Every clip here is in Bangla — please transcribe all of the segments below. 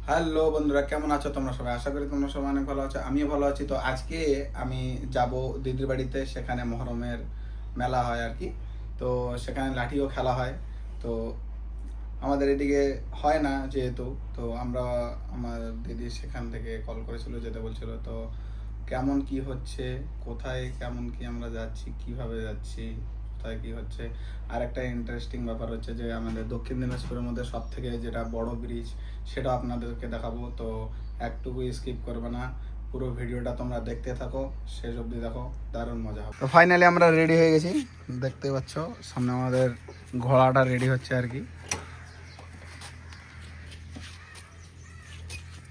হ্যালো বন্ধুরা, কেমন আছো তোমরা সবাই? আশা করি তোমরা সবাই অনেক ভালো আছো, আমিও ভালো আছি। তো আজকে আমি যাব দিদির বাড়িতে, সেখানে মহরমের মেলা হয় আর কি। তো সেখানে লাঠিও খেলা হয়। তো আমাদের এদিকে হয় না যেহেতু, তো আমরা আমার দিদি সেখান থেকে কল করেছিল, যেতে বলছিল। তো কেমন কি হচ্ছে, কোথায় কেমন কি আমরা যাচ্ছি, কিভাবে যাচ্ছি, কোথায় কি হচ্ছে। আর একটা ইন্টারেস্টিং ব্যাপার হচ্ছে যে আমাদের দক্ষিণ দিনাজপুরের মধ্যে সব থেকে যেটা বড় ব্রিজ, সেটা আপনাদেরকে দেখাবো। তো একটুকু স্কিপ করবে না, পুরো ভিডিওটা তোমরা দেখতে থাকো, শেষ অবধি দেখো, দারুণ মজা হবে। তো ফাইনালি আমরা রেডি হয়ে গেছি, দেখতে পাচ্ছ সামনে আমাদের ঘোড়াটা রেডি হচ্ছে আর কি।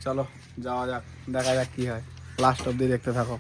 চলো যাওয়া যাক, দেখা যাক কি হয়, লাস্ট অবধি দেখতে থাকো।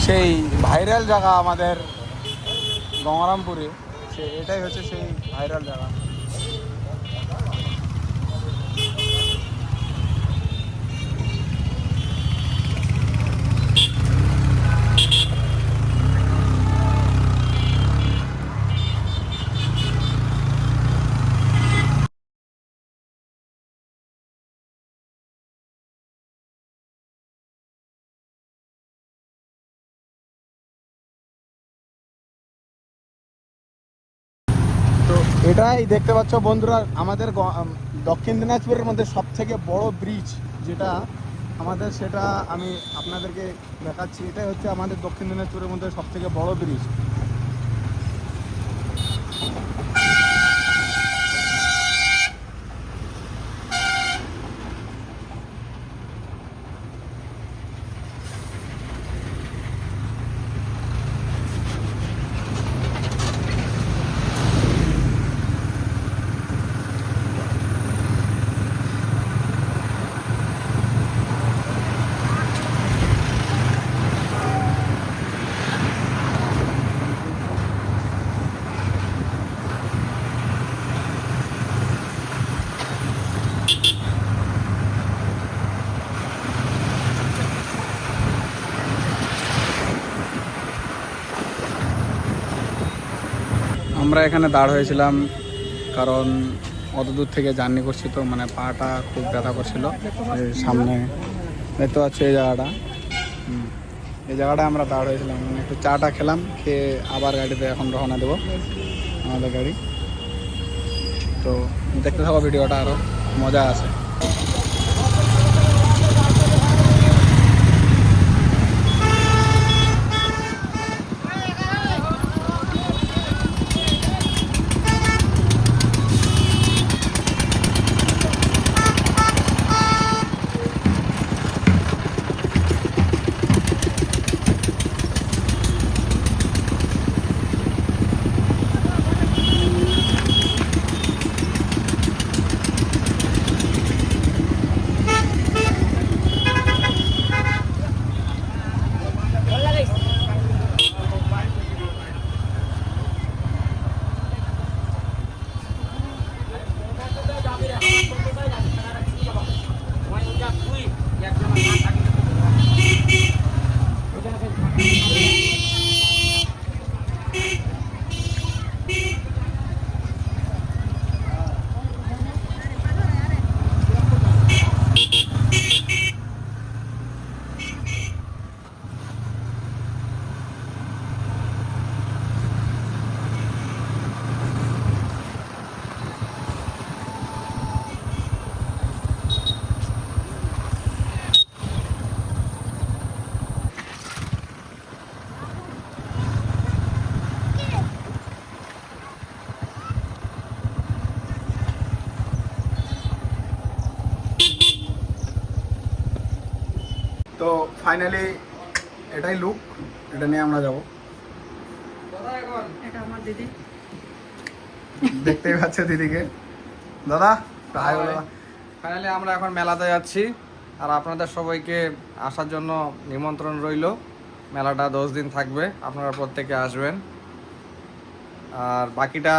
সেই ভাইরাল জায়গা আমাদের গঙ্গারামপুরে, এটাই হচ্ছে সেই ভাইরাল জায়গা। তো এটাই দেখতে পাচ্ছ বন্ধুরা, আমাদের দক্ষিণ দিনাজপুরের মধ্যে সব থেকে বড় ব্রিজ যেটা আমাদের, সেটা আমি আপনাদেরকে দেখাচ্ছি। এটাই হচ্ছে আমাদের দক্ষিণ দিনাজপুরের মধ্যে সব থেকে বড় ব্রিজ। আমরা এখানে দাঁড় হয়েছিলাম কারণ অত দূর থেকে জার্নি করছি, তো মানে পাটা খুব ব্যথা করছিল। সামনে দেখতে পাচ্ছি এই জায়গাটা, এই জায়গাটা আমরা দাঁড় হয়েছিলাম, মানে একটু চাটা খেলাম, খেয়ে আবার গাড়িতে এখন রওনা দেবো আমাদের গাড়ি। তো দেখতে থাকো ভিডিওটা, আরও মজা আছে। তো ফাইনালি এটাই লুক, এটা নিয়ে আমরা যাব। এটা আমার দিদি, দেখতেই পাচ্ছে দিদিকে। দাদা ফাইনালি আমরা এখন মেলাতে যাচ্ছি, আর আপনাদের সবাইকে আসার জন্য নিমন্ত্রণ রইল। মেলাটা 10 দিন থাকবে, আপনারা প্রত্যেকে আসবেন। আর বাকিটা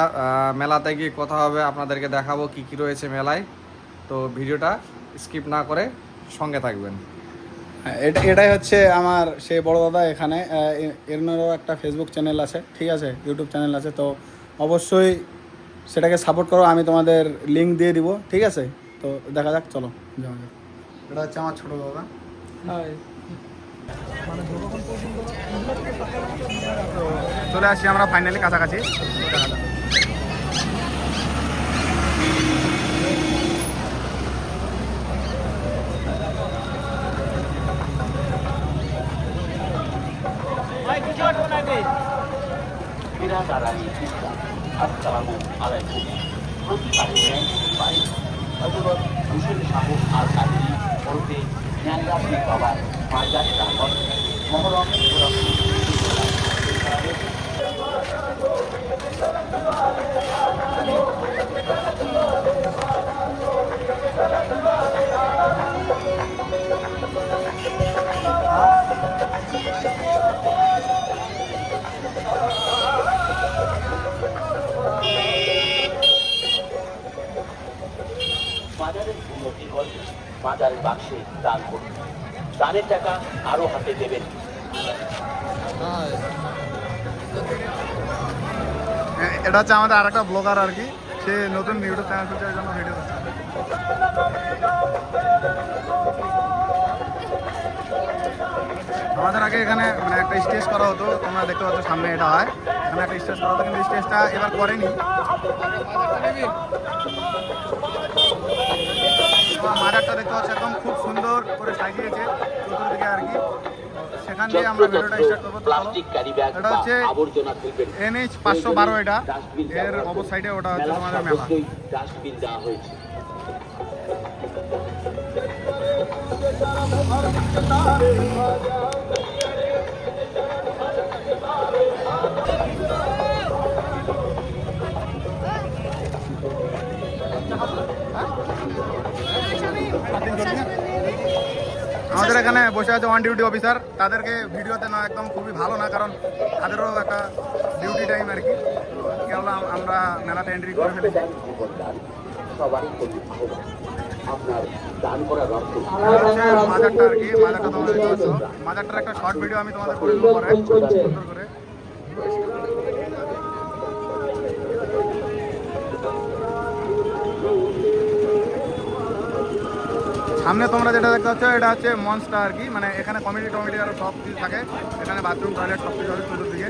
মেলাতে গিয়ে কথা হবে, আপনাদেরকে দেখাবো কি কি রয়েছে মেলায়। তো ভিডিওটা স্কিপ না করে সঙ্গে থাকবেন। এটাই হচ্ছে আমার সেই বড় দাদা। এখানে এরনেরও একটা ফেসবুক চ্যানেল আছে, ঠিক আছে, ইউটিউব চ্যানেল আছে, তো অবশ্যই সেটাকে সাপোর্ট করো। আমি তোমাদের লিঙ্ক দিয়ে দিব, ঠিক আছে। তো দেখা যাক, চলো যাওয়া যাক। এটা হচ্ছে আমার ছোটো দাদা। চলে আসছি আমরা ফাইনালি কাছাকাছি। আসসালামু আলাইকুম। প্রতিবারে হযরত হুসেন সাহেব আল কাদরি ওরফে জ্ঞানরাজি বাবার মাজার প্রাঙ্গণ মহরম বাজারের উন্নতি করে বাজারের বাক্সে দান করুন। দানের টাকা আরো হাতে দেবেন। এটা হচ্ছে আমাদের আর একটা ব্লগার আর কি, সে নতুন ইউটিউব চ্যানেল খুলছে, জন্য ভিডিও করছে। আমাদের আগে এখানে মানে একটা স্টেজ করা হতো, তোমরা দেখতে পাচ্ছ সামনে এটা হয়, এখানে একটা স্টেজ করা হতো, কিন্তু স্টেজটা এবার করেনি। মাজারটা দেখতে পাচ্ছ একদম খুব সুন্দর করে সাজিয়েছে চতুর্দিকে আর কি। সেখান দিয়ে আমরা ভিডিওটা স্টার্ট করবো। এটা হচ্ছে NH 512, এটা এর অপর সাইডে ওটা হচ্ছে তোমাদের মেলা। ডাস্টবিন দেওয়া হয়েছে। আমাদের এখানে বসে আছে ওয়ান ডিউটি অফিসার, তাদেরকে ভিডিওতে না একদম খুবই ভালো না, কারণ তাদেরও একটা ডিউটি টাইম আর কি। কেবল আমরা মেলাতে এন্ট্রি করে ফেলেছি। মাজারটা আর কি, মাজারটা তোমরা দেখতে পাচ্ছ। মাজারটার একটা শর্ট ভিডিও আমি তোমাদের করে দেবো পরে সুন্দর করে। সামনে তোমরা যেটা দেখতে পাচ্ছ এটা হচ্ছে মনস্টার আর কি, মানে এখানে কমিটি আরও সব কিছু থাকে। এখানে বাথরুম, টয়লেট সব কিছু আছে চতুর্দিকে।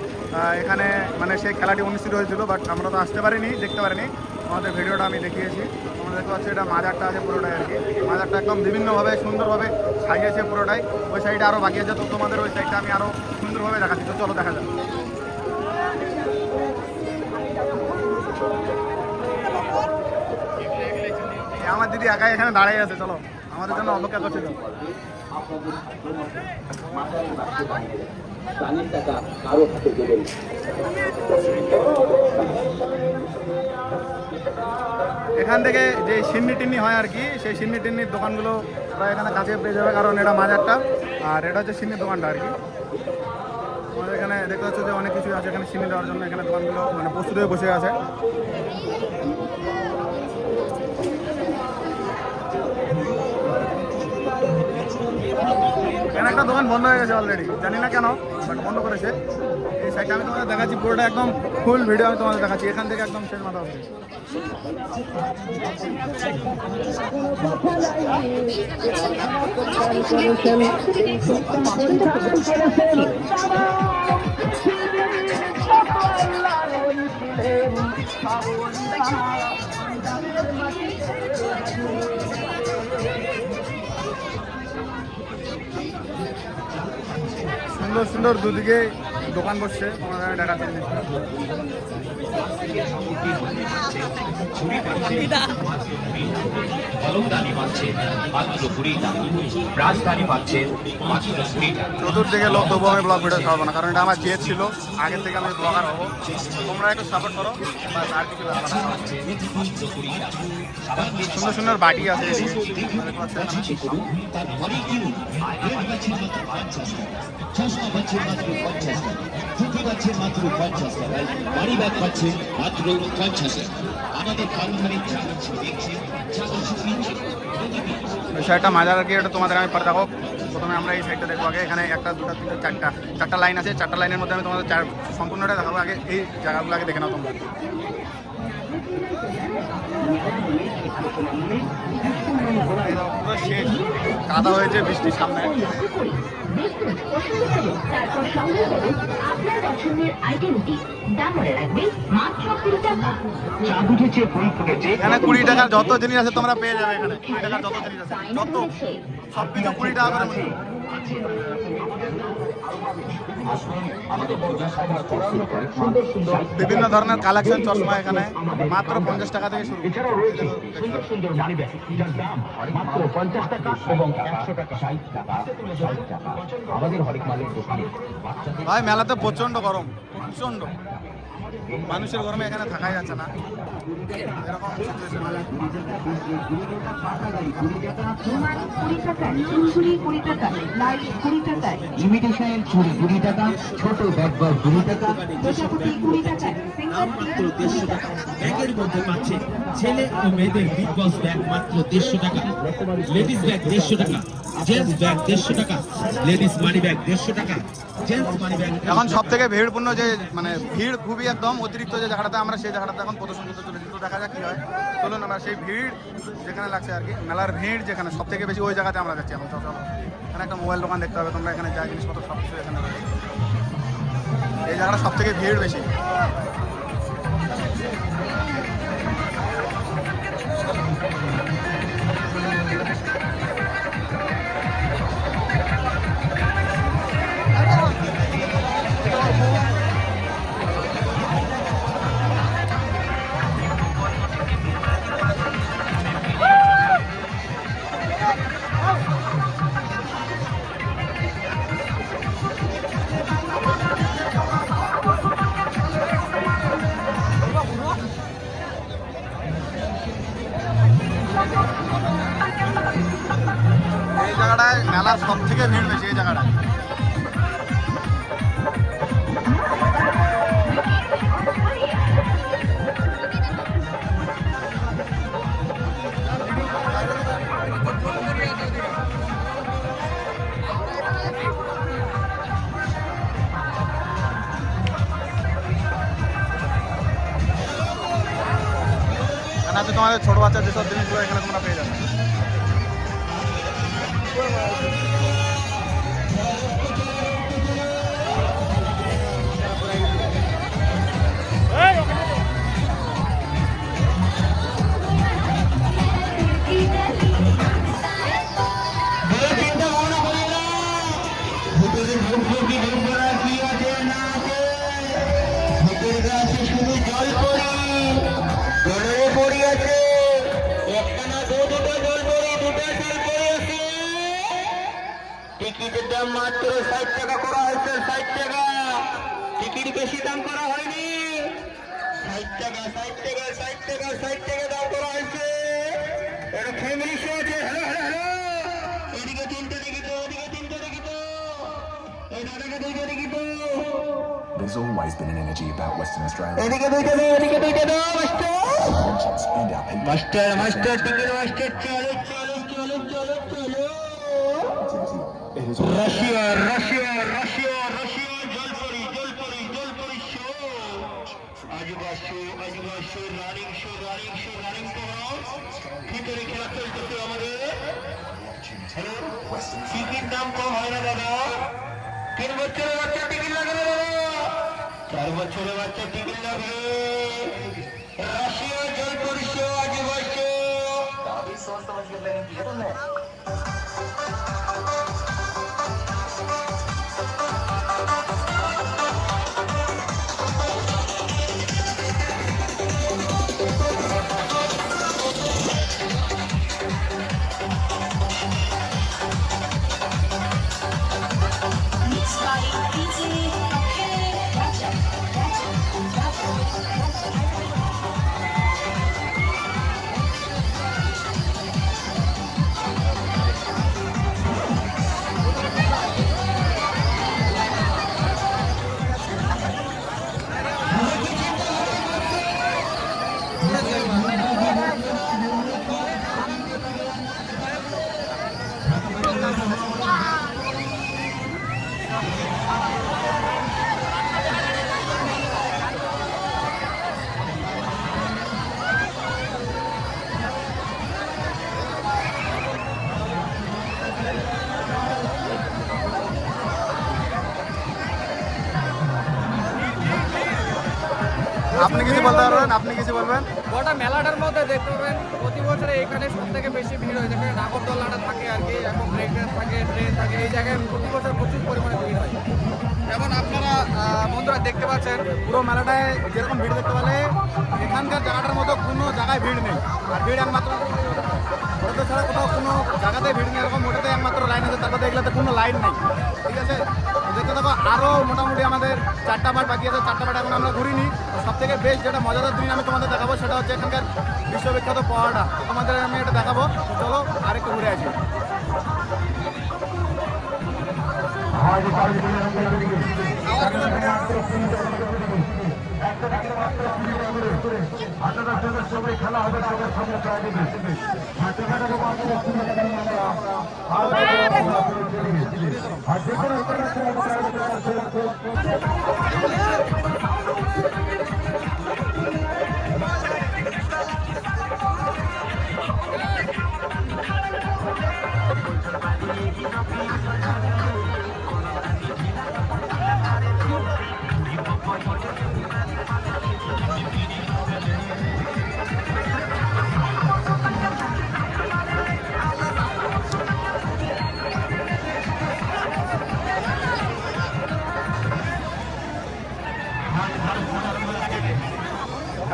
এখানে মানে সেই খেলাটি অনুষ্ঠিত হয়েছিল, বাট আমরা তো আসতে পারিনি, দেখতে পারিনি। আমাদের ভিডিওটা আমি দেখিয়েছি। তোমরা দেখতে পাচ্ছ এটা মাজারটা আছে পুরোটাই আর কি। মাজারটা একদম বিভিন্নভাবে সুন্দরভাবে সাজিয়েছে পুরোটাই। ওই সাইডে আরও বাকি আছে, তো তোমাদের ওই সাইডটা আমি আরও সুন্দরভাবে দেখাচ্ছি। তো চলো দেখা যাক। আমার দিদি একাই এখানে দাঁড়িয়ে আছে, চলো আমাদের জন্য অপেক্ষা করছিল। এখান থেকে যে সিন্নি টিন্নি হয় আর কি, সেই সিন্নি টিন্নির দোকানগুলো প্রায় এখানে কাছে পেয়ে যাবে, কারণ এটা মাজারটা আর এটা হচ্ছে সিন্নির দোকানটা আর কি। আমাদের এখানে দেখতে পাচ্ছ যে অনেক কিছু আছে এখানে সিন্নি দেওয়ার জন্য। এখানে দোকানগুলো মানে প্রস্তুত হয়ে বসে আছে। এখানে একটা দোকান বন্ধ হয়ে গেছে অলরেডি, জানি না কেন, বাট বন্ধ করেছে। এই সাইডটা আমি তোমাদের দেখাচ্ছি, পুরোটা একদম ফুল ভিডিও আমি তোমাদের দেখাচ্ছি, এখান থেকে একদম শেষ মাথা অবধি। সুন্দর সুন্দর দুদিকে দোকান বসছে, তোমাদের দেখাচ্ছি। ঝুড়ি পাচ্ছে মাত্র 20 টাকা, কলমদানি পাচ্ছে মাত্র 20 টাকা, রাজধানী পাচ্ছে মাত্র 20 টাকা। চতুর্দিকে লোক, তবু আমি ব্লগ ভিডিও ছাড়বো না, কারণ এটা আমার জেদ ছিল আগের থেকে আমি ব্লগার হবো। তোমরা একটু সাপোর্ট করো, বাস আর কিছু ব্যাপার না। সুন্দর সুন্দর বাটি আছে এদিকে, দেখতে পাচ্ছেন। চশমা পাচ্ছেন মাত্র 50 টাকা, টুপি পাচ্ছেন মাত্র 50 টাকায়, বাড়ি ব্যাগ পাচ্ছেন মাত্র 50 টাকা। আমাদের কারখানায় যা আছে দেখছেন, যা কিছু কিনছেন বিষয়টা মাজার আর কি, এটা তোমাদের আমি পরে দেখো। প্রথমে আমরা এই সাইডটা দেখবো আগে। এখানে একটা, দুটো, তিনটে, চারটা লাইন আছে। চারটা লাইনের মধ্যে আমি তোমাদের সম্পূর্ণটা দেখাবো। আগে এই জায়গাগুলো আগে দেখে নাও তোমরা। পুরো শেষ, কাদা হয়েছে বৃষ্টির সামনে। এখানে 20 টাকার যত জিনিস আছে তোমরা পেয়ে যাবে। এখানে 20 টাকার যত জিনিস আছে, যত সবকিছু 20 টাকা করে মূল্য। বিভিন্ন ধরনের কালেকশন চশমা এখানে মাত্র 50 টাকা থেকে শুরু। ভাই মেলাতে প্রচন্ড গরম, প্রচন্ড মানুষের গরমে এখানে থাকাই যাচ্ছে না, এরকম ইমিটেশনের চুড়ি 20 টাকা, ছোট ব্যাগ বয় 20 টাকা, মাত্র 150 টাকা। ব্যাগের মধ্যে পাচ্ছে ছেলে ও মেয়েদের বিগ বস ব্যাগ মাত্র 150 টাকা, লেডিস ব্যাগ 150 টাকা, জেন্টস ব্যাগ 150 টাকা, লেডিস মানি ব্যাগ 150 টাকা, জেন্টস মানি ব্যাগ। এখন সব থেকে ভিড়পূর্ণ যে মানে ভিড় খুবই একদম অতিরিক্ত যে জায়গাটাতে, আমরা সেই জায়গাটাতে এখন প্রদর্শন করতে চলেছি। তো দেখা যাক কি হয়। চলুন আমরা সেই ভিড় যেখানে লাগছে আর কি, মেলার ভিড় যেখানে সব থেকে বেশি, ওই জায়গাতে আমরা যাচ্ছি এখন। চলো, এখানে একটা মোবাইল দোকান দেখতে হবে তোমরা। এখানে যা জিনিসপত্র সব কিছু এখানে রয়েছে। এই জায়গাটা সব থেকে ভিড় বেশি। এই জায়গাটায় মেলার সব থেকে ভিড় বেশি, এই জায়গাটায়। এখানে আছে তোমাদের ছোট বাচ্চার যেসব জিনিসগুলো এখানে তোমরা পেয়ে যাবে। টিকিটের দাম মাত্র 60 টাকা করা হয়েছে, 60 টাকা। টিকিট বেশি দাম করা হয়নি, 60 টাকা, 60 টাকা, 60 টাকা, 60 টাকা দাম করা হয়েছে। এটা ফ্যামিলি শো আছে। হ্যালো হ্যালো হ্যালো, এদিকে তিনটে দেখি তো, এদিকে তিনটে দেখি তো, এই দাদাকে দুইটা দেখি তো। There's always been an energy about Western Australia. এদিকে দুইটা দাও, এদিকে দুইটা দাও, master. And our people. Master master ticket master, চলো চলো চলো চলো চলো। রাশিয়া রাশিয়া রাশিয়া রাশিয়া জলপরি জলপরি জলপরি শো, আজবা শো, আজবা show, running show, running show, running করো। ভিতরে খেলা চলতেছে আমাদের। হ্যালো, টিকিট দাম কম হয় না দাদা। 3 বছরের বাচ্চা টিকিট লাগে না দাদা, 4 বছরের বাচ্চা টিকিট লাগে। রাশিয়া জলপরি শো, আজবা শো। আপনি কিছু বলতে পারবেন, আপনি কিছু বলবেন? গোটা মেলাটার মধ্যে দেখতে পাবেন প্রতি বছরে এখানে সব থেকে বেশি ভিড় হয়, যেখানে নাগরদোলনাটা থাকে আর কি, এবং ব্রেক ড্যান্স থাকে, ট্রেন থাকে, এই জায়গায় প্রতি বছর প্রচুর পরিমাণে ভিড় হয়। যেমন আপনারা বন্ধুরা দেখতে পাচ্ছেন পুরো মেলাটায় যেরকম ভিড় দেখতে পেলে এখানকার জায়গাটার মতো কোনো জায়গায় ভিড় নেই। আর ভিড় একমাত্র ওটাতে ছাড়া কোথাও কোনো জায়গাতে ভিড় নেই, এরকম ওটাতে একমাত্র লাইন আছে, তারপরে এগুলোতে কোনো লাইন নেই। ঠিক আছে, দেখতে থাকো। আরও মোটামুটি আমাদের 4টা পার্ট বাকি আছে, 4টা পার্ট এখন আমরা ঘুরিনি। সব থেকে বেস্ট যেটা মজাদার দিন আমি তোমাদের দেখাবো সেটা হচ্ছে এখানকার বিশ্ববিখ্যাত পাহাড়টা। তো তোমাদের আমি এটা দেখাবো, চলো আরেকটু ঘুরে আসি।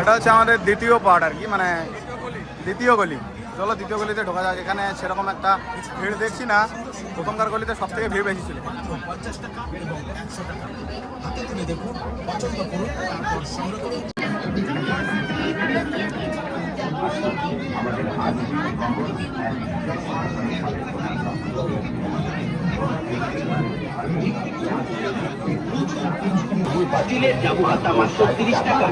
এটা হচ্ছে আমাদের দ্বিতীয় পার্ট আর কি, মানে দ্বিতীয় গলি। চলো দ্বিতীয় গলিতে ঢোকা যাক। এখানে সেরকম একটা ভিড় দেখছি না, প্রথমকার গলিতে সব থেকে ভিড় বেশি ছিল। স্টিলের জাবু হাতা মাত্র 30 টাকা।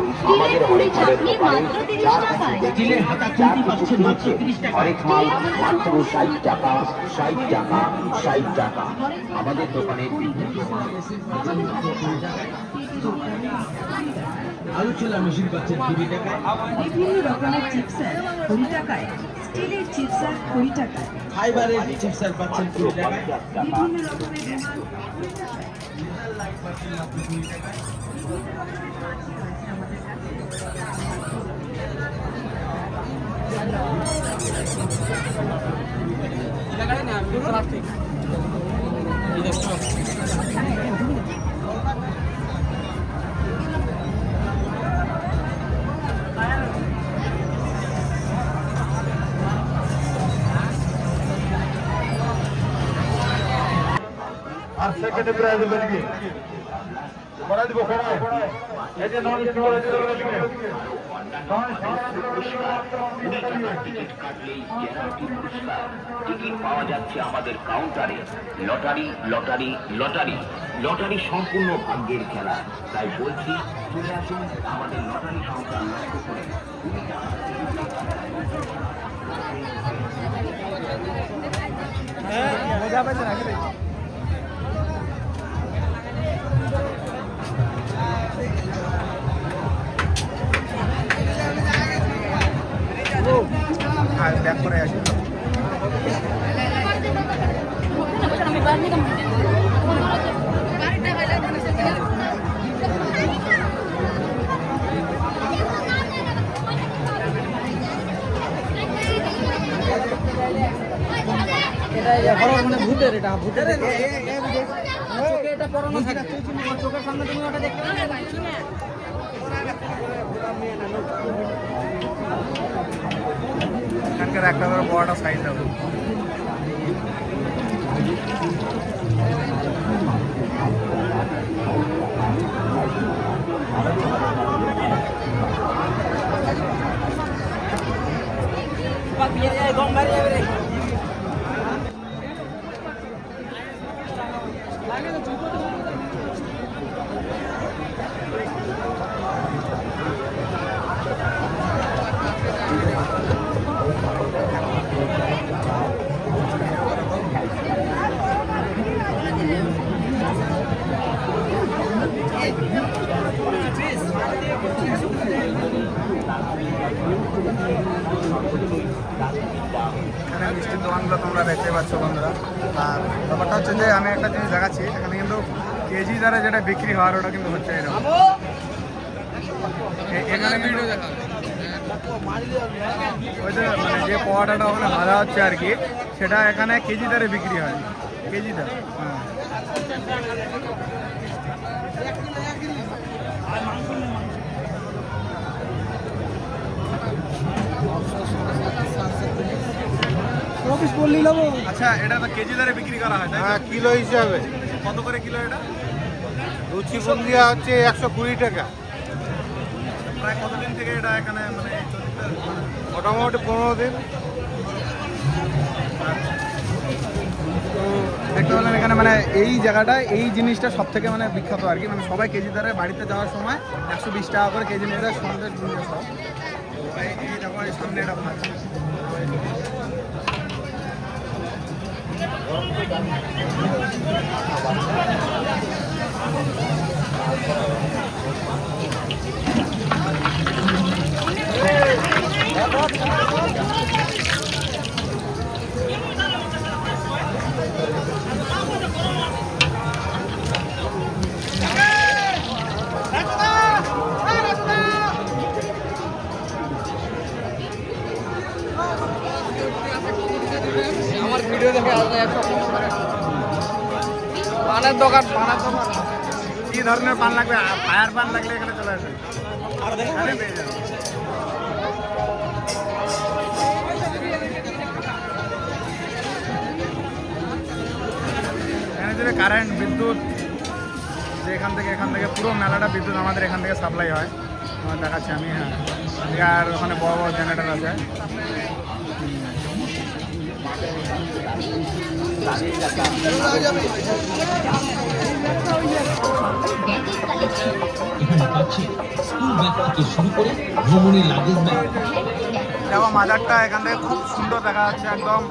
স্টিলের হাতা চুটি পাচ্ছেন মাত্র 30 টাকা। আরেক মাল মাত্র 60 টাকা, 60 টাকা, 60 টাকা। আমাদের দোকানে আলু চুলা মেশিন পাচ্ছেন 20 টাকায়। বিভিন্ন রকমের চিপসার 20 টাকায়, স্টিলের চিপসার 20 টাকায়, ফাইবারের চিপসার পাচ্ছেন 20 টাকায়। বিভিন্ন রকমের রুমাল 20 টাকায়। আর সেকেন্ড প্রাইজ বলবি করা দিব করা এই যে নন স্টিক করা দিব টিকিট কাটলেই গ্যারান্টি পুরস্কার। টিকিট পাওয়া যাচ্ছে আমাদের কাউন্টারে। লটারি লটারি লটারি লটারি সম্পূর্ণ ভাগ্যের খেলা। তাই বলছি চলে আসুন আমাদের লটারি সংখ্যা লক্ষ্য করে। মজা পাইছে নাকি? ব্যাক করে আসি। ভূতের এটা ভূতের চোখে এটা পড়ানো থাকে, চোখের সামনে তুমি ওটা দেখতে এখানকার একটা করে বড় সাইজ হবে। এখানে মিষ্টির দোকানগুলো তোমরা দেখতে পাচ্ছ বন্ধুরা। আর ব্যাপারটা হচ্ছে যে আমি একটা জিনিস দেখাচ্ছি, এখানে কিন্তু কেজি দ্বারা যেটা বিক্রি হওয়ার ওটা কিন্তু হচ্ছে এরকম। এখানে কিন্তু ওই যে মানে যে পোয়াটাটা ওখানে ভাজা হচ্ছে আর কি, সেটা এখানে কেজি দ্বারে বিক্রি হয়, কেজি দ্বারা। হ্যাঁ, আচ্ছা, এটা তো কেজি দ্বারে বিক্রি করা হয় তাই তো? হ্যাঁ, কিলো হিসাবে। কত করে কিলো এটা? লুচি বুন্দিয়া হচ্ছে 120 টাকা। প্রায় কতদিন থেকে এটা এখানে মানে চলতে? মোটামুটি 15 দিন। তো দেখতে পেলেন এখানে মানে এই জায়গাটায় এই জিনিসটা সব থেকে মানে বিখ্যাত আর কি, মানে সবাই কেজি দ্বারা বাড়িতে যাওয়ার সময় 120 টাকা করে কেজি নিয়ে যায় সন্দেশ বুনিয়া সব। তো এই দেখো এই সামনে এটা ভাজছে। আমার ভিডিও দেখে আসলে 115 করে। পানের দোকান, পানের দোকান কি ধরনের পান লাগবে? ফায়ার পান লাগলে এখানে চলে আসবে, এখানে পেয়ে যাবে। এখানে যে কারেন্ট বিদ্যুৎ, যে এখান থেকে পুরো মেলাটা বিদ্যুৎ আমাদের এখান থেকে সাপ্লাই হয়, আমার দেখাচ্ছি আমি। হ্যাঁ, আর ওখানে বড় বড় জেনারেটর আছে। এখানে পাচ্ছি স্কুল ব্যাগ থেকে শুরু করে ভ্রমণের লাগেজ ব্যাগ, দেখো মাজারটা এখান থেকে খুব সুন্দর দেখা যাচ্ছে, একদম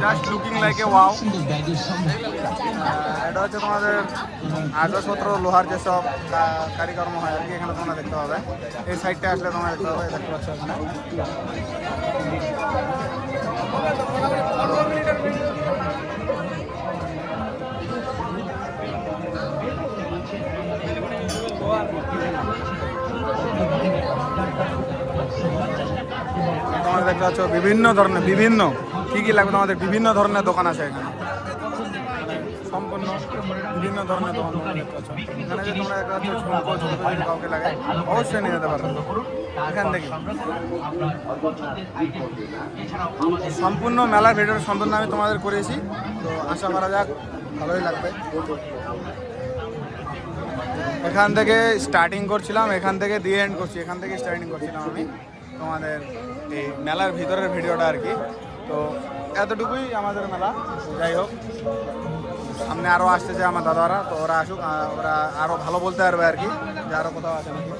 just looking like a wow. সুন্দর ব্যাগের সঙ্গে এটা হচ্ছে তোমাদের আসবাবপত্র, লোহার যেসব কারিকর্ম হয় আর কি, এখানে তোমরা দেখতে পাবে। এই সাইডটা আসলে তোমরা দেখতে পাবে, দেখতে পাচ্ছ এখানে। তোমরা দেখতে পাচ্ছ বিভিন্ন ধরনের, বিভিন্ন কী লাগবে তোমাদের, বিভিন্ন ধরনের দোকান আছে এখানে, সম্পূর্ণ বিভিন্ন ধরনের দোকান তোমরা দেখতে পাচ্ছ। এখানে যে তোমরা দেখতে পাচ্ছ ঝুমকো, ঝুমকো যদি কাউকে লাগে অবশ্যই নিয়ে যেতে পারো এখান থেকে। সম্পূর্ণ মেলার ভিডিওটা সম্পূর্ণ আমি তোমাদের করেছি, তো আশা করা যাক ভালোই লাগবে। এখান থেকে স্টার্টিং করছিলাম, এখান থেকে দিয়ে এন্ড করছি, এখান থেকে স্টার্টিং করছিলাম আমি তোমাদের এই মেলার ভিতরের ভিডিওটা আর কি। তো এতটুকুই আমাদের মেলা। যাই হোক, সামনে আরও আসতেছে আমার দাদারা, তো ওরা আসুক, ওরা আরও ভালো বলতে পারবে আর কি, যে আরও কোথাও আছে নাকি।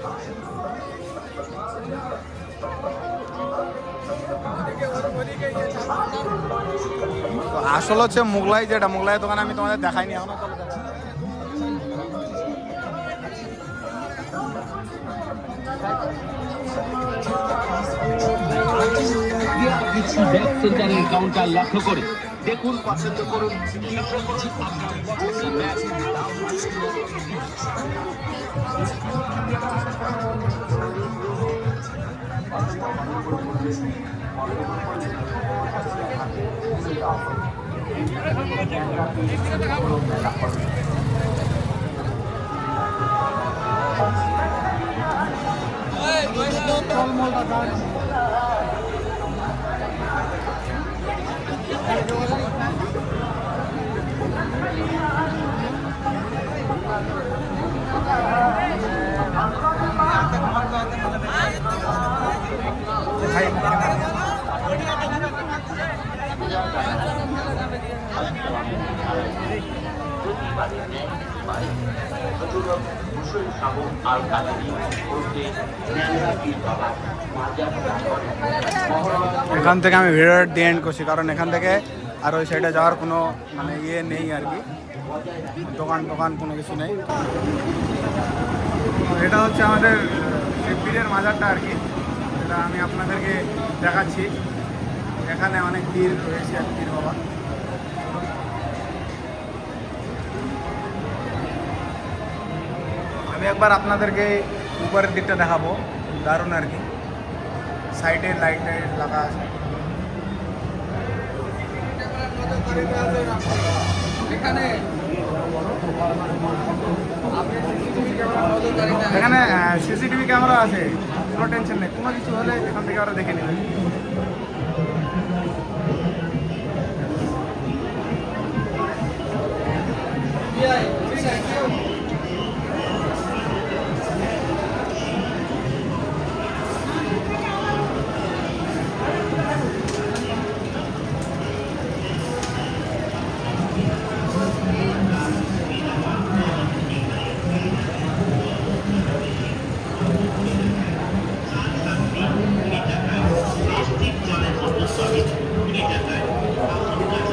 তো আসল হচ্ছে মোগলাই, যেটা মোগলাই দোকান আমি তোমাদের দেখাইনি এখনো। ব্যাগ সেন্টারের কাউন্টার লক্ষ্য করে দেখুন, পছন্দ করুন, পায় হযরত হুসেন শাহ আল কাদেরী ওরফে ন্যাংরা পীর বাবা মাজার প্রাঙ্গণে মহরম এখান থেকে আমি ভিডিওটা দিয়ে এন্ড করছি, কারণ এখান থেকে আর ওই সাইডে যাওয়ার কোনো মানে ইয়ে নেই আর কি, দোকান টোকান কোনো কিছু নেই। এটা হচ্ছে আমাদের পীরের মাজারটা আর কি, যেটা আমি আপনাদেরকে দেখাচ্ছি। এখানে অনেক পীর রয়েছে আর পীর বাবা। আমি একবার আপনাদেরকে উপরের দিকটা দেখাবো, দারুণ আর কি, সাইডে লাইট টাইট লাগা আছে। এখানে সিসিটিভি ক্যামেরা আছে, কোনো টেনশন নেই, কোনো কিছু হলে এখান থেকে ওরা দেখে নেবে।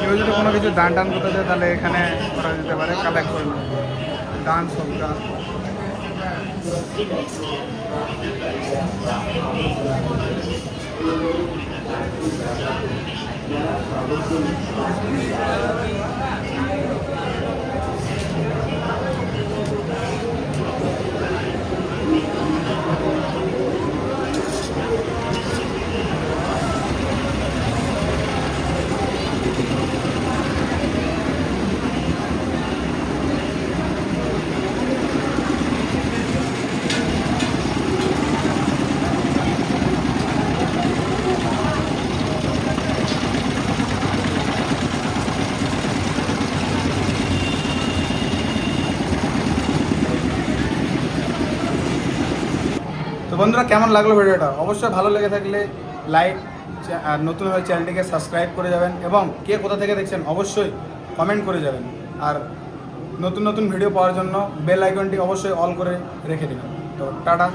কেউ যদি কোনো কিছু দান টান করতে চায় তাহলে এখানে করা যেতে পারে, কালেক্ট করে নেবে দান সব দান। তো বন্ধুরা, কেমন লাগলো ভিডিওটা? অবশ্যই ভালো লেগে থাকলে লাইক, আর নতুন হয়ে চ্যানেলটিকে সাবস্ক্রাইব করে যাবেন, এবং কে কোথা থেকে দেখছেন অবশ্যই কমেন্ট করে যাবেন। আর নতুন নতুন ভিডিও পাওয়ার জন্য বেল আইকনটি অবশ্যই অল করে রেখে দেবেন। তো টাটা।